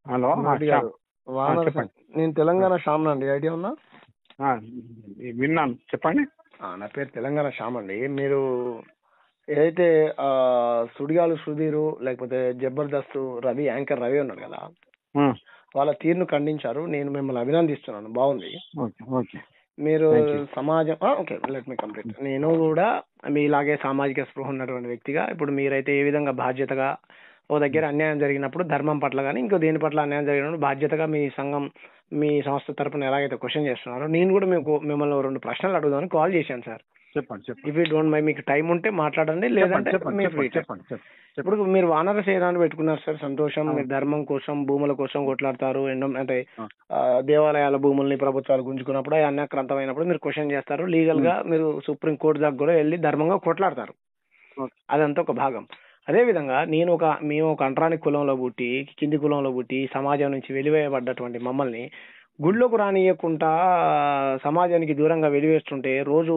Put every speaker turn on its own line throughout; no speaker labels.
Hello
Reddy గారు వానర
చెప్పండి.
నేను తెలంగాణ శ్యామ్ అండి, ఐడియా ఉందా?
విన్నాను, చెప్పండి.
నా పేరు తెలంగాణ శ్యామ్ అండి. మీరు ఏదైతే సుడిగాలు సుధీరు లేకపోతే జబర్దస్త్ రవి యాంకర్ రవి ఉన్నాడు కదా, వాళ్ళ తీరును ఖండించారు. నేను మిమ్మల్ని అభినందిస్తున్నాను, బాగుంది.
ఓకే ఓకే
మీరు
Thank you.
సమాజం ఓకే లెట్ మీ కంప్లీట్. నేను కూడా మీలాగే సామాజిక స్పృహ ఉన్నటువంటి వ్యక్తిగా, ఇప్పుడు మీరైతే ఏ విధంగా బాధ్యతగా ఓ దగ్గర అన్యాయం జరిగినప్పుడు ధర్మం పట్ల కానీ ఇంకో దేని పట్ల అన్యాయం జరిగినప్పుడు బాధ్యతగా మీ సంఘం మీ సంస్థ తరపున ఎలాగైతే క్వశ్చన్ చేస్తున్నారో, నేను కూడా మీకు మిమ్మల్ని 2 ప్రశ్నలు అడుగుదామని కాల్ చేశాను సార్.
చెప్పండి చెప్పండి
ఇఫ్ యూ డోంట్ మై, మీకు టైం ఉంటే మాట్లాడండి, లేదంటే
చెప్పండి
మీ ఫ్రీ
చెప్పండి
టైం.
చెప్పండి.
ఇప్పుడు మీరు వానర సేనాన్ని పెట్టుకున్నారు సార్, సంతోషం.
అవును.
మీరు ధర్మం కోసం భూముల కోసం కొట్లాడతారు. అంటే
ఆ.
దేవాలయాల భూముల్ని ప్రభుత్వాలు గుంజుకున్నప్పుడు అవి అన్యాక్రాంతమైనప్పుడు మీరు క్వశ్చన్ చేస్తారు. లీగల్ గా మీరు సుప్రీం కోర్టు దాకా కూడా వెళ్ళి ధర్మంగా కొట్లాడతారు.
ఓకే.
అదంతా ఒక భాగం. అదే విధంగా మేము ఒక అంటరాని కులంలో పుట్టి, కింది కులంలో పుట్టి, సమాజం నుంచి వెలివేయబడ్డటువంటి మమ్మల్ని గుళ్ళోకి రానియకుండా సమాజానికి దూరంగా వెలివేస్తుంటే, రోజు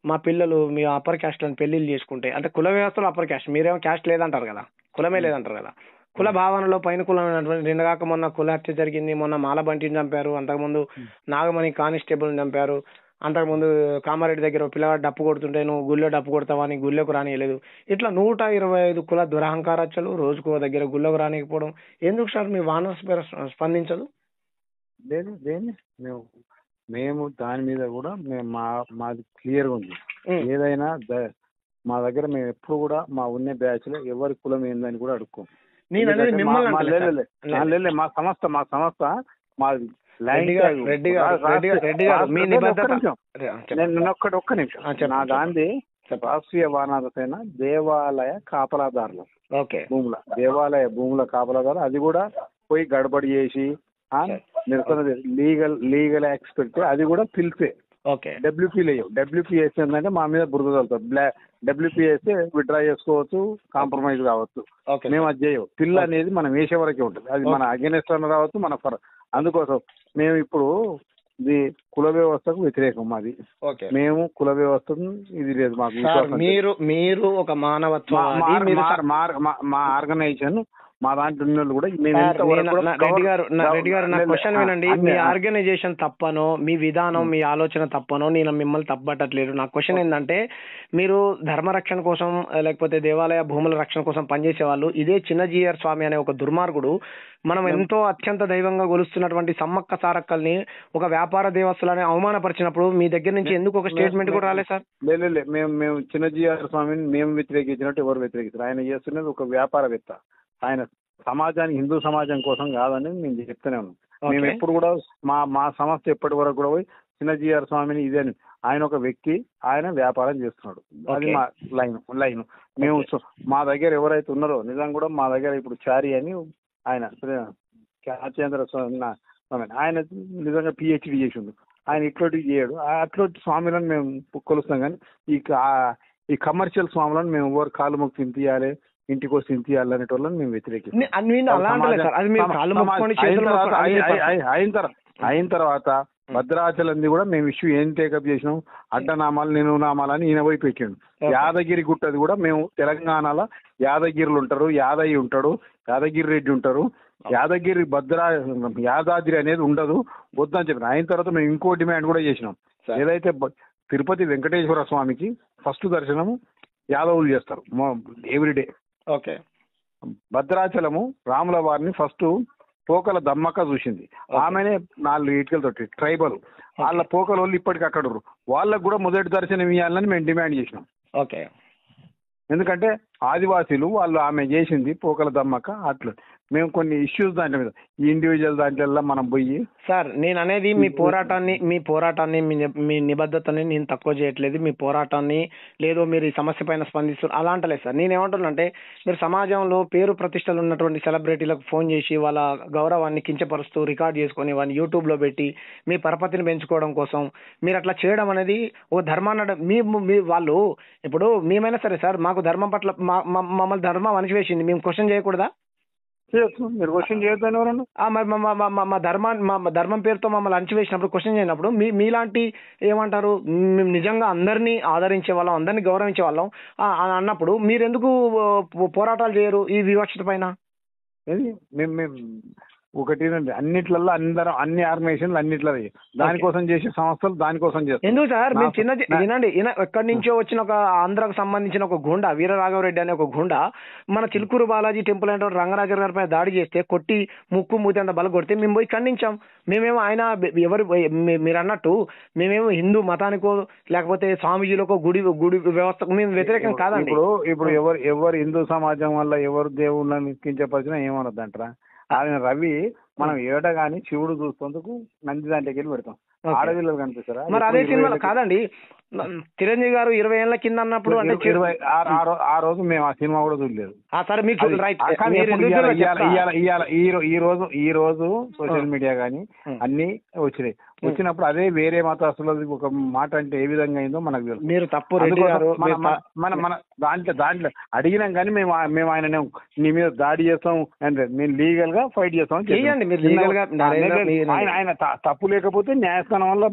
మా పిల్లలు మీ అప్పర్ క్యాస్ట్ అని పెళ్లిళ్ళు చేసుకుంటే, అంటే కుల వ్యవస్థలో అప్పర్ క్యాస్ట్, మీరేమో క్యాస్ట్ లేదంటారు కదా, కులమే లేదంటారు కదా. కుల భావనలో పైన కులం నిన్నగాక మొన్న కుల హత్య జరిగింది. మొన్న మాలబంటిని చంపారు, అంతకుముందు నాగమణి కానిస్టేబుల్ చంపారు, అంతకుముందు కామారెడ్డి దగ్గర ఒక పిల్లగాడు డప్పు కొడుతుంటే నువ్వు గుళ్ళో డప్పు కొడతావని గుళ్ళోకి రానియలేదు. ఇట్లా 125 కుల దురహంకారాలు, రోజుకో దగ్గర గుళ్ళోకి రానియకపోవడం ఎందుకు సార్? మీ వానర స్పందించదు?
దేని మేము దాని మీద కూడా మాది క్లియర్గా ఉంది. ఏదైనా మా దగ్గర మేము ఎప్పుడు కూడా మా ఉన్న బ్యాచ్ లో ఎవరి కులం ఏందని కూడా అడుక్కోం. మా సంస్థ మాది ఒక్క నిమిషం. నా దాంది రాష్ట్రీయ వానర సేన దేవాలయ కాపలాదారులు, దేవాలయ భూముల కాపలాదారులు. అది కూడా పోయి గడబడి చేసి నిరసన లీగల్ యాక్ట్స్ పెడితే అది కూడా పిలిచే డబ్ల్యూపీఎస్ ఏంటంటే మా మీద బురద చల్లుతారు. డబ్ల్యూపీఎస్ విత్డ్రా చేసుకోవచ్చు, కాంప్రమైజ్ కావచ్చు. మేము అది చేయవు. పిల్ల అనేది మనం వేసే వరకే ఉంటుంది. అది మన అగెనెస్ట్ అని రావచ్చు, మన అందుకోసం మేము ఇప్పుడు ఇది కుల వ్యవస్థకు వ్యతిరేకం మాది. మేము కుల వ్యవస్థను ఇది లేదు మాకు.
మీరు ఒక మానవత్వం
మా ఆర్గనైజేషన్ మా దాంట్లో ఉన్న కూడా
రెడ్డి గారు నా క్వశ్చన్ వినండి. మీ ఆర్గనైజేషన్ తప్పనో, మీ విధానం, మీ ఆలోచన తప్పనో నేను మిమ్మల్ని తప్పట్టట్లేదు. నా క్వశ్చన్ ఏంటంటే, మీరు ధర్మ రక్షణ కోసం లేకపోతే దేవాలయ భూముల రక్షణ కోసం పనిచేసే వాళ్ళు, ఇదే చిన్నజీఆర్ స్వామి అనే ఒక దుర్మార్గుడు మనం ఎంతో అత్యంత దైవంగా కొలుస్తున్నటువంటి సమ్మక్క సారక్కల్ని ఒక వ్యాపార దేవస్థలని అవమానపరిచినప్పుడు మీ దగ్గర నుంచి ఎందుకు ఒక స్టేట్మెంట్ కూడా రాలేదు సార్?
లేదు, మేము చిన్నజీఆర్ స్వామిని మేము వ్యతిరేకించినట్టు ఎవరు వ్యతిరేకిస్తారు? ఆయన చేస్తున్నది ఒక వ్యాపారవేత్త. ఆయన సమాజానికి, హిందూ సమాజం కోసం కాదని నేను చెప్తూనే ఉన్నాను. మేము ఎప్పుడు కూడా మా సంస్థ ఎప్పటి వరకు కూడా పోయి చిన్నజీఆర్ స్వామిని ఇదే, ఆయన ఒక వ్యక్తి, ఆయన వ్యాపారం చేస్తున్నాడు. అది మా లైన్. మేము మా దగ్గర ఎవరైతే ఉన్నారో నిజంగా కూడా మా దగ్గర ఇప్పుడు చారి అని ఆయన రాజేంద్ర స్వామి ఆయన నిజంగా పిహెచ్డి చేసిండు. ఆయన ఇట్లాంటివి చేయడు. అట్లాంటి స్వామిలను మేము కొలుస్తాం. కానీ ఈ కమర్షియల్ స్వాములను మేము ఎవరు కాలు మొక్కి తింపియాలి, ఇంటికి వచ్చి తింపియాలి అనేటోళ్ళని మేము వ్యతిరేకిస్తాం. అయిన తర్వాత భద్రాచలంది కూడా మేము ఇష్యూ ఏం టేకప్ చేసినాం. అడ్డనామాలు నిలువునామాలని ఈయన పోయి పెట్టిండు. యాదగిరి గుట్టది కూడా మేము తెలంగాణలో యాదగిరిలు ఉంటారు, యాదయ్య ఉంటాడు, యాదగిరి రెడ్డి ఉంటారు. యాదగిరి యాదాద్రి అనేది ఉండదు, వద్దని చెప్పిన. అయిన తర్వాత మేము ఇంకో డిమాండ్ కూడా చేసినాం. ఏదైతే తిరుపతి వెంకటేశ్వర స్వామికి ఫస్ట్ దర్శనము యాదవులు చేస్తారు ఎవ్రీడే. భద్రాచలము రాముల వారిని ఫస్ట్ పోకల దమ్మక్క చూసింది. ఆమెనే 4 ఇటుకలతోటి ట్రైబల్ వాళ్ళ పోకల వాళ్ళు ఇప్పటికి అక్కడ వాళ్ళకు కూడా మొదటి దర్శనం ఇవ్వాలని మేము డిమాండ్ చేసినాం. ఎందుకంటే ఆదివాసీలు వాళ్ళు ఆమె చేసింది పోకల దమ్మక్క. అట్లా మేము కొన్ని ఇష్యూస్ దాంట్లో మీద ఇండివిజువల్ దాంట్లో మనం పోయి
సార్, నేను అనేది మీ పోరాటాన్ని మీ నిబద్ధతని నేను తక్కువ చేయట్లేదు. మీ పోరాటాన్ని లేదో మీరు ఈ సమస్య పైన స్పందిస్తారు అలా అంటలేదు సార్. నేను ఏమంటున్నానంటే, మీరు సమాజంలో పేరు ప్రతిష్టలు ఉన్నటువంటి సెలబ్రిటీలకు ఫోన్ చేసి వాళ్ళ గౌరవాన్ని కించపరుస్తూ రికార్డ్ చేసుకొని వాళ్ళని యూట్యూబ్ లో పెట్టి మీ పరపతిని పెంచుకోవడం కోసం మీరు అట్లా చేయడం అనేది ఒక ధర్మాన్ని మీ వాళ్ళు ఇప్పుడు మేమైనా సరే సార్, మాకు ధర్మం పట్ల మమ్మల్ని ధర్మం అణిచివేసింది, మేము క్వశ్చన్ చేయకూడదా?
మీరు క్వశ్చన్ చేయొద్దని ఎవరన్నా?
మా ధర్మం పేరుతో మమ్మల్ని అణచివేసినప్పుడు క్వశ్చన్ చేయనప్పుడు మీలాంటి ఏమంటారు, మేము నిజంగా అందరినీ ఆదరించే వాళ్ళం, అందరినీ గౌరవించే వాళ్ళం అన్నప్పుడు మీరు ఎందుకు పోరాటాలు చేయరు ఈ వివక్షత పైన?
ఒకటి అన్నిట్లలో అందరం అన్ని ఆర్గనైజేషన్లు అన్నిట్లో దానికోసం చేసే సంస్థలు దానికోసం చేస్తారు.
ఎందుకు సార్ మేము చిన్న వినండి, ఎక్కడి నుంచో వచ్చిన ఒక ఆంధ్రాకు సంబంధించిన ఒక గుండా వీరరాఘవరెడ్డి అనే ఒక గుండా మన చిలుకూరు బాలాజీ టెంపుల్ అంటే రంగరాజర్ గారి పైన దాడి చేస్తే కొట్టి ముక్కు మూతి అంత బల కొడితే మేము పోయి ఖండించాం. మేమేమో ఆయన ఎవరు మీరు అన్నట్టు మేమేమో హిందూ మతానికో లేకపోతే స్వామీజీలకో గుడి వ్యవస్థకు మేము వ్యతిరేకం కాదండి.
ఇప్పుడు ఎవరు హిందూ సమాజం వల్ల ఎవరు దేవుళ్ళని కించపరిచినా ఏమన్నదంటారా? ఆయన రవి మనం ఏట గాని శివుడు చూస్తేందుకు నంది దాంట్లోకి వెళ్ళి పెడతాం, ఆడపిల్లలు కనిపిస్తారా?
మరి అదే సినిమాలో కాదండి చిరంజీవి గారు 20 ఏళ్ల కింద అన్నప్పుడు అంటే
ఆ రోజు మేము ఆ సినిమా కూడా చూడలేదు.
సరే మీకు
ఈ రోజు సోషల్ మీడియా గానీ అన్ని వచ్చినాయి. వచ్చినప్పుడు అదే వేరే మతస్థులది ఒక మాట అంటే ఏ విధంగా అయిందో మనకు తెలుసు.
మీరు తప్పు
మన దాంట్లో అడిగినాం కానీ మేము ఆయన నీ మీద దాడి చేస్తాం అంటే మేము లీగల్ గా ఫైట్ చేస్తాం. ఆయన తప్పు లేకపోతే న్యాయస్థానం వల్ల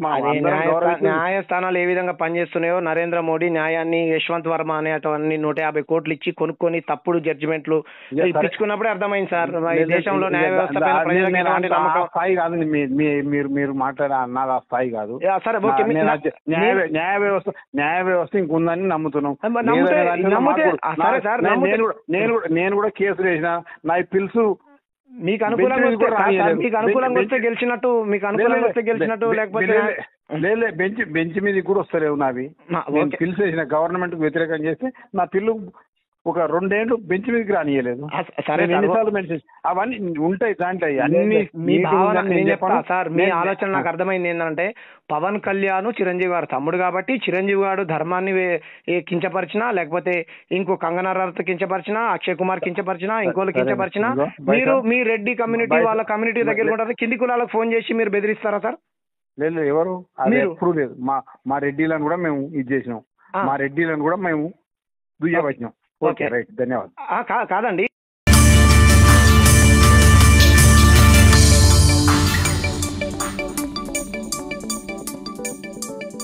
న్యాయస్థానాలు ఏ విధంగా పనిచేస్తున్నాయో నరేంద్ర మోడీ న్యాయాన్ని యశ్వంత్ వర్మ అనే అతన్ని 150 కోట్లు ఇచ్చి కొనుక్కొని తప్పుడు జడ్జిమెంట్లు ఇప్పించుకున్నప్పుడే అర్థమైంది సార్ ఈ దేశంలో న్యాయ వ్యవస్థ
స్థాయి కాదు. మీరు మాట్లాడే అన్నది ఆ స్థాయి కాదు. న్యాయ వ్యవస్థ ఇంకుందని నమ్ముతున్నాం. నేను కూడా కేసులు వేసిన నా పిలుసు
మీకు అనుకూలంగా వస్తే గెలిచినట్టు లేకపోతే
బెంచ్ మీద కూడా వస్తలేవు నావి. పిలిచేసిన గవర్నమెంట్ వ్యతిరేకం చేస్తే నా పిల్లు ఒక 2 ఏళ్ళు బెంచ్ మీదకి రానియలేదు. అవన్నీ ఉంటాయి దాంట్లో అన్ని.
సార్ మీ ఆలోచన నాకు అర్థమైంది ఏంటంటే పవన్ కళ్యాణ్ చిరంజీవి గారు తమ్ముడు కాబట్టి చిరంజీవి గారు ధర్మాన్ని కించపరిచినా లేకపోతే ఇంకో కంగనా రనౌత్ కించపరిచినా అక్షయ్ కుమార్ కించపరిచినా ఇంకోళ్ళు కించపరిచినా మీరు మీ రెడ్డి కమ్యూనిటీ వాళ్ళ కమ్యూనిటీ దగ్గర ఉంటారు కింది కులాలకు ఫోన్ చేసి మీరు బెదిరిస్తారా సార్?
లేదు ఎవరు ఎప్పుడు లేదు. మా రెడ్డిలను కూడా మేము ఇది చేసినాం, మా రెడ్డిలను కూడా మేము దుయ్యబట్టినాం. ఓకే రైట్ ధన్యవాదాలు.
కాదండి